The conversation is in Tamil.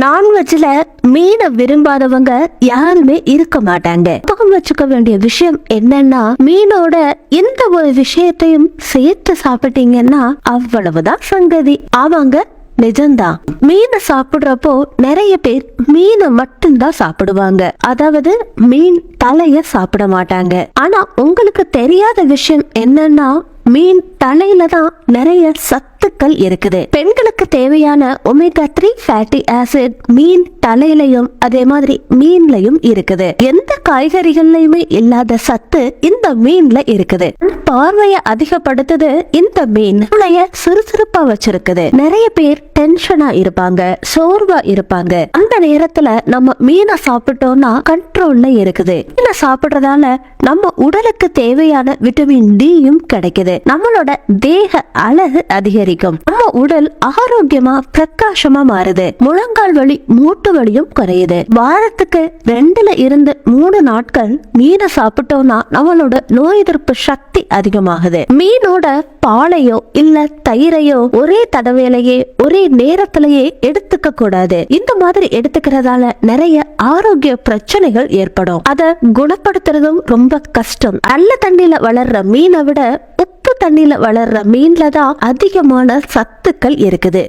நான்வெஜ்ல மீனை விரும்பாதவங்க யாருமே இருக்க மாட்டாங்க. ஞாபகம் வச்சுக்க வேண்டிய விஷயம் என்னன்னா, மீனோட எந்த ஒரு விஷயத்தையும் சேர்த்து சாப்பிட்டீங்கன்னா அவ்வளவுதான் சங்கதி. ஆவாங்க, நிஜம்தான். மீனை சாப்பிடுறப்போ நிறைய பேர் மீனை மட்டும்தான் சாப்பிடுவாங்க, அதாவது மீன் தலைய சாப்பிட மாட்டாங்க. ஆனா உங்களுக்கு தெரியாத விஷயம் என்னன்னா, மீன் தலையில தான் நிறைய சத்துக்கள் இருக்குது. பெண்களுக்கு தேவையான ஒமேகா 3 ஃபேட்டி ஆசிட் மீன் தலையிலையும் அதே மாதிரி மீன்லயும் இருக்குது. எந்த காய்கறிகள்லயுமே இல்லாத சத்து இந்த மீன்ல இருக்குது. பார்வைய அதிகப்படுத்துது இந்த மீன். மூளைய சுறுசுறுப்பா வச்சிருக்குது. நிறைய பேர் டென்ஷனா இருப்பாங்க, சோர்வா இருப்பாங்க. அந்த நேரத்துல நம்ம மீனை சாப்பிட்டோம்னா கண்ட்ரோல்ல இருக்குது. மீனை சாப்பிடுறதால நம்ம உடலுக்கு தேவையான விட்டமின் டியும் கிடைக்குது. நம்மளோட தேக அழகு அதிகரிக்கும். நம்ம உடல் ஆரோக்கியமா பிரகாசமா மாறுது. முழங்கால் வலி, மூட்டு வலியும் குறையுது. வாரத்துக்கு 2ல இருந்து 3 நாட்கள் மீனை சாப்பிட்டோம்னா நம்மளோட நோய் எதிர்ப்பு சக்தி அதிகமாகுது. மீனோட பாலையோ இல்ல தயிரையோ ஒரே தடவையிலேயே ஒரே நேரத்திலேயே எடுத்துக்க கூடாது. இந்த மாதிரி எடுத்துக்கிறதால நிறைய ஆரோக்கிய பிரச்சனைகள் ஏற்படும். அதை குணப்படுத்துறதும் ரொம்ப கஷ்டம். நல்ல தண்ணியில வளர்ற மீனை விட உப்பு தண்ணியில வளர்ற மீன்ல தான் அதிகமான சத்துக்கள் இருக்குது.